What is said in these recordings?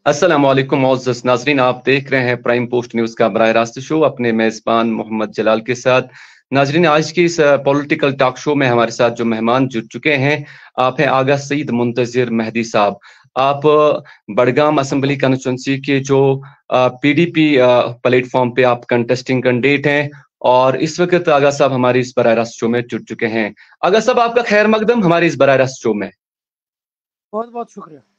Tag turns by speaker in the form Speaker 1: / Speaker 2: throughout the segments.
Speaker 1: अस्सलाम वालेकुम मोअज़्ज़ज़ नाज़रीन, आप देख रहे हैं प्राइम पोस्ट न्यूज़ का बराह रास्त शो अपने मेज़बान मोहम्मद जलाल के साथ। नाज़रीन, आज की इस पॉलिटिकल टॉक शो में हमारे साथ जो मेहमान जुड़ चुके हैं, आप हैं आगा सईद मुंतज़िर मेहदी साहब। आप बडगाम असेंबली कॉन्स्टिट्यूंसी के जो पीडीपी प्लेटफॉर्म पे आप कंटेस्टिंग कैंडिडेट हैं और इस वक्त आगा साहब हमारी इस बराह रास्त शो में जुड़ चुके हैं। आगा साहब, आपका खैर मकदम हमारी इस बराह रास्त शो में।
Speaker 2: बहुत बहुत शुक्रिया।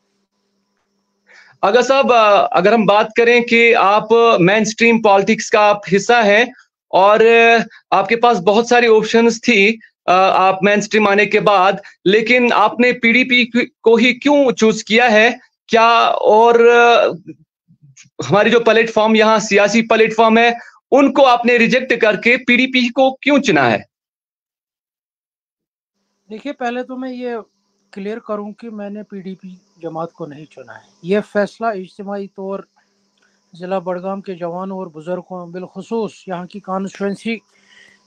Speaker 1: अगर साहब, अगर हम बात करें कि आप मेन स्ट्रीम पॉलिटिक्स का आप हिस्सा हैं और आपके पास बहुत सारी ऑप्शंस थी आप मेन स्ट्रीम आने के बाद, लेकिन आपने पीडीपी को ही क्यों चूज किया है? क्या और हमारी जो प्लेटफॉर्म यहाँ सियासी प्लेटफॉर्म है उनको आपने रिजेक्ट करके पीडीपी को क्यों चुना है?
Speaker 2: देखिए, पहले तो मैं ये क्लियर करूं कि मैंने पीडीपी जमात को नहीं चुना है। ये फैसला इज्तिमाई तौर ज़िला बडगाम के जवानों और बुजुर्गों, बिलखुसूस यहाँ की कॉन्स्टिट्यूंसी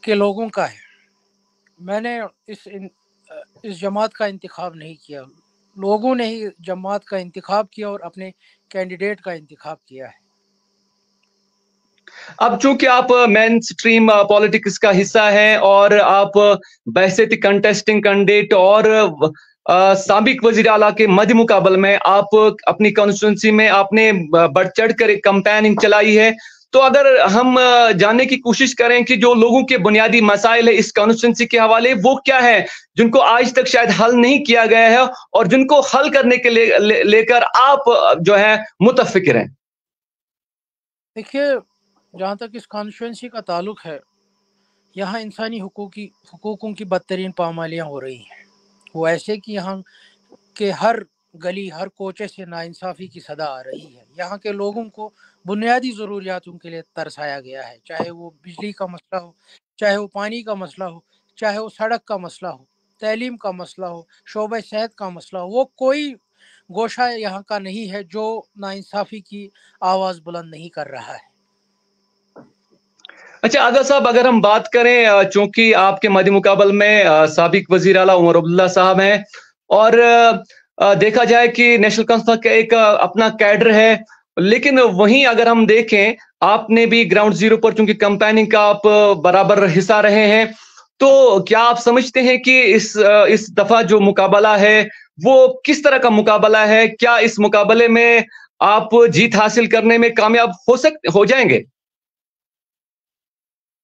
Speaker 2: के लोगों का है। मैंने इस जमात का इंतखाब नहीं किया, लोगों ने ही जमात का इंतखाब किया और अपने कैंडिडेट का इंतखाब किया है।
Speaker 1: अब चूंकि आप मेन स्ट्रीम पॉलिटिक्स का हिस्सा हैं और आप बैसेत कंटेस्टिंग कैंडिडेट और साबिक वजीर आला के मध्य मुकाबल में आप अपनी कॉन्स्टिट्यूंसी में आपने बढ़ चढ़ कर एक कैंपेनिंग चलाई है, तो अगर हम जानने की कोशिश करें कि जो लोगों के बुनियादी मसाइल है इस कॉन्स्टिट्यूंसी के हवाले वो क्या है जिनको आज तक शायद हल नहीं किया गया है और जिनको हल करने के लेकर आप जो है मुतफिकिर हैं।
Speaker 2: देखिए, जहाँ तक इस कॉन्स्टिट्यूंसी का ताल्लुक है, यहाँ इंसानी हुकूकों की बदतरीन पामालियाँ हो रही हैं। वो ऐसे कि यहाँ के हर गली, हर कोचे से नाइंसाफ़ी की सदा आ रही है। यहाँ के लोगों को बुनियादी ज़रूरियातों के लिए तरसाया गया है, चाहे वो बिजली का मसला हो, चाहे वो पानी का मसला हो, चाहे वो सड़क का मसला हो, तालीम का मसला हो, शोबे सेहत का मसला हो। वो कोई गोशा यहाँ का नहीं है जो नाइंसाफ़ी की आवाज़ बुलंद नहीं कर रहा है।
Speaker 1: अच्छा आगा साहब, अगर हम बात करें चूंकि आपके मध्य मुकाबल में साबिक वजीर आला उमर अब्दुल्ला साहब हैं और देखा जाए कि नेशनल कॉन्फ्रेंस का एक अपना कैडर है, लेकिन वहीं अगर हम देखें आपने भी ग्राउंड जीरो पर चूंकि कैंपेनिंग का आप बराबर हिस्सा रहे हैं, तो क्या आप समझते हैं कि इस दफा जो मुकाबला है वो किस तरह का मुकाबला है? क्या इस मुकाबले में आप जीत हासिल करने में कामयाब हो जाएंगे?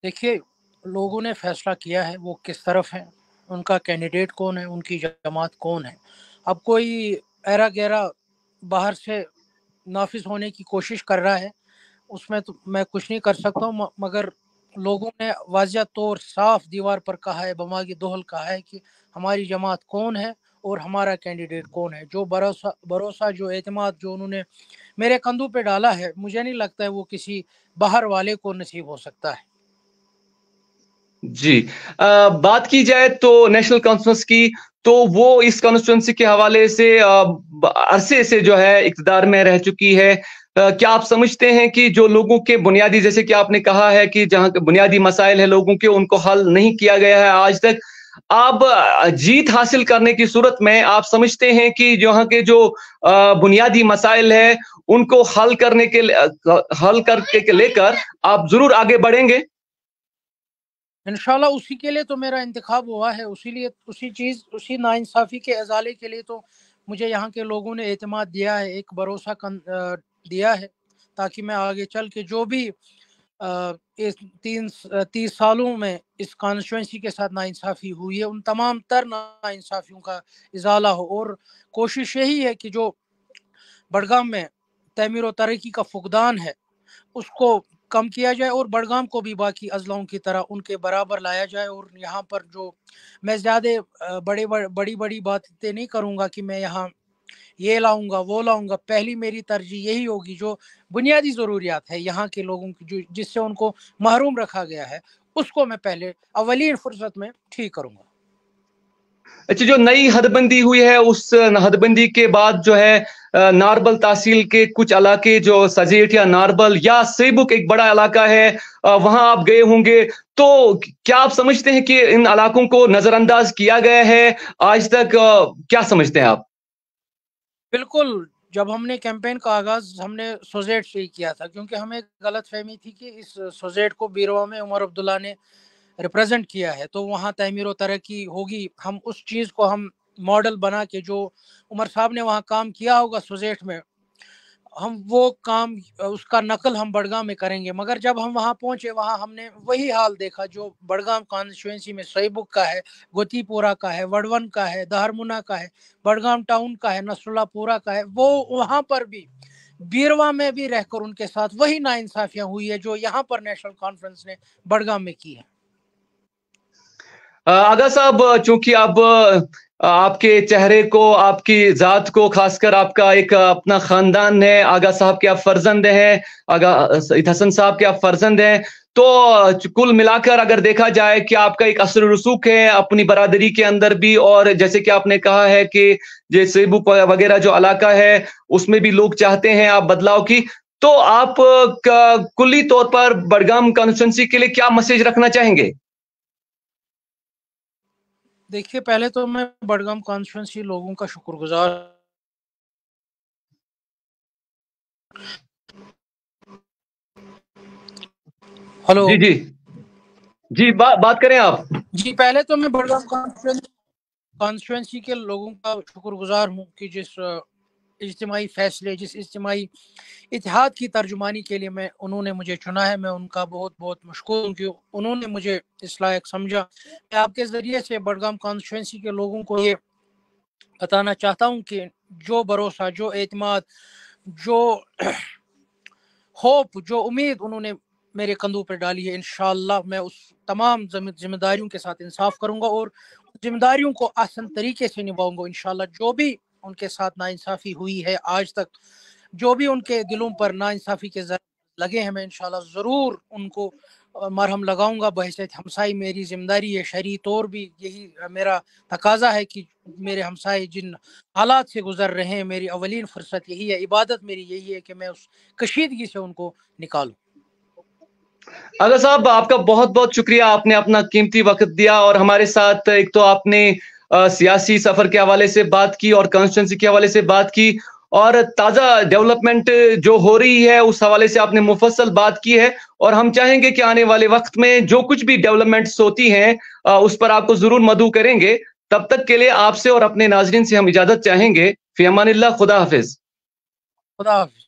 Speaker 2: देखिए, लोगों ने फैसला किया है वो किस तरफ है, उनका कैंडिडेट कौन है, उनकी जमात कौन है। अब कोई ऐरा गैरा बाहर से नाफिज होने की कोशिश कर रहा है, उसमें तो मैं कुछ नहीं कर सकता हूँ, मगर लोगों ने वाज़िया तौर साफ दीवार पर कहा है, बमागी दोहल कहा है कि हमारी जमात कौन है और हमारा कैंडिडेट कौन है। जो भरोसा जो एतमाद जो उन्होंने मेरे कंधों पे डाला है, मुझे नहीं लगता है वो किसी बाहर वाले को नसीब हो सकता है।
Speaker 1: जी, बात की जाए तो नेशनल कॉन्फ्रेंस की, तो वो इस कॉन्स्टिट्यूंसी के हवाले से अरसे से जो है इक़्तिदार में रह चुकी है। क्या आप समझते हैं कि जो लोगों के बुनियादी, जैसे कि आपने कहा है कि जहां बुनियादी मसाइल है लोगों के, उनको हल नहीं किया गया है आज तक, आप जीत हासिल करने की सूरत में आप समझते हैं कि यहाँ के जो बुनियादी मसाइल है उनको हल करके लेकर आप जरूर आगे बढ़ेंगे?
Speaker 2: इंशाल्लाह उसी के लिए तो मेरा इंतखाब हुआ है, उसी नाइंसाफ़ी के अजाले के लिए तो मुझे यहाँ के लोगों ने एतमाद दिया है, एक भरोसा दिया है, ताकि मैं आगे चल के जो भी इस 30 सालों में इस कॉन्स्टिट्यूंसी के साथ नाइंसाफ़ी हुई है, उन तमाम तर नाइंसाफ़ियों का इजाला हो। और कोशिश यही है कि जो बडगाम में तमीर व तरक्की का फुकदान है उसको कम किया जाए और बडगाम को भी बाकी अजलाओं की तरह उनके बराबर लाया जाए। और यहाँ पर जो मैं ज़्यादा बड़ी बातें नहीं करूँगा कि मैं यहाँ ये लाऊंगा वो लाऊंगा। पहली मेरी तरजीह यही होगी, जो बुनियादी ज़रूरियात है यहाँ के लोगों की, जो जिससे उनको महरूम रखा गया है, उसको मैं पहले अवलीन फुर्सत में ठीक करूँगा।
Speaker 1: अच्छा, जो नई हदबंदी हुई है उस हदबंदी के बाद जो है नारबल तहसील के कुछ इलाके जो सजेट या नारबल या सेबुक एक बड़ा इलाका है, वहां आप गए होंगे, तो क्या आप समझते हैं कि इन इलाकों को नजरअंदाज किया गया है आज तक? क्या समझते हैं आप?
Speaker 2: बिल्कुल, जब हमने कैंपेन का आगाज़ हमने सोजेट से ही किया था, क्योंकि हमें गलत फहमी थी कि इस सोजेट को बीरवा में उमर अब्दुल्ला ने रिप्रेजेंट किया है तो वहाँ तमीर व तरक्की होगी। हम उस चीज़ को हम मॉडल बना के जो उमर साहब ने वहाँ काम किया होगा सोजेट में, हम वो काम उसका नकल हम बड़गाम में करेंगे। मगर जब हम वहाँ पहुँचे, वहाँ हमने वही हाल देखा जो बड़गाम कॉन्स्टिट्यूंसी में सोईबुक का है, गोतीपुरा का है, वडवन का है, दहरमुना का है, बड़गाम टाउन का है, नसरुल्लापुरा का है। वो वहाँ पर भी बीरवा में भी रहकर उनके साथ वही नाइंसाफियाँ हुई है जो यहाँ पर नेशनल कॉन्फ्रेंस ने बड़गाम में की है।
Speaker 1: आगा साहब, चूंकि अब आपके चेहरे को, आपकी जात को, खासकर आपका एक अपना खानदान है, आगा साहब के आप फर्जंद हैं, आगा सईद हसन साहब के आप फर्जंद हैं, तो कुल मिलाकर अगर देखा जाए कि आपका एक असर रसूख है अपनी बरादरी के अंदर भी, और जैसे कि आपने कहा है कि जैसे सेबुक वगैरह जो इलाका है उसमें भी लोग चाहते हैं आप बदलाव की, तो आप कुल्ली तौर पर बड़गाम कॉन्स्टिट्यूंसी के लिए क्या मैसेज रखना चाहेंगे?
Speaker 2: देखिए, पहले तो मैं बड़गाम कॉन्स्टिट्यूंसी लोगों का शुक्रगुजार हेलो
Speaker 1: जी जी जी, बात करें आप।
Speaker 2: जी, पहले तो मैं बड़गाम कॉन्स्टिट्यूंसी के लोगों का शुक्रगुजार हूँ कि जिस इज्तिमाई फैसले, जिस इज्तिमाई इत्तेहाद की तर्जुमानी के लिए उन्होंने मुझे चुना है। मैं उनका बहुत बहुत मशकूर हूँ कि उन्होंने मुझे इस लायक समझा। मैं आपके ज़रिए से बड़गाम कॉन्स्टिट्यूंसी के लोगों को ये बताना चाहता हूँ कि जो भरोसा, जो एतमाद, जो होप, जो उम्मीद उन्होंने मेरे कंधों पर डाली है, इंशाअल्लाह मैं उस तमाम जिम्मेदारियों के साथ इंसाफ करूंगा और जिम्मेदारियों को आसान तरीके से निभाऊंगा इंशाअल्लाह। जो भी उनके साथ नाइंसाफ़ी हुई है आज तक, जो भी उनके दिलों पर नाइंसाफ़ी के लगे हैं, मैं इंशाअल्लाह ज़रूर उनको मरहम लगाऊंगा बहैसियत हमसाई। मेरी जिम्मेदारी है, शरई तौर भी यही मेरा तकाजा है कि मेरे हमसाए जिन हालात से गुजर रहे हैं, मेरी अवलीन फुर्सत यही है, इबादत मेरी यही है कि मैं उस कशीदगी से उनको निकालूं।
Speaker 1: आगा साहब, आपका बहुत बहुत शुक्रिया, आपने अपना कीमती वक्त दिया और हमारे साथ एक तो आपने सियासी सफर के हवाले से बात की और कॉन्स्टिट्यूंसी के हवाले से बात की, और ताज़ा डेवलपमेंट जो हो रही है उस हवाले से आपने मुफस्सल बात की है। और हम चाहेंगे कि आने वाले वक्त में जो कुछ भी डेवलपमेंट्स होती हैं उस पर आपको जरूर मदऊ करेंगे। तब तक के लिए आपसे और अपने नाजरीन से हम इजाजत चाहेंगे। फी अमानिल्लाह, खुदा हाफिज।
Speaker 2: खुदा हाफिज।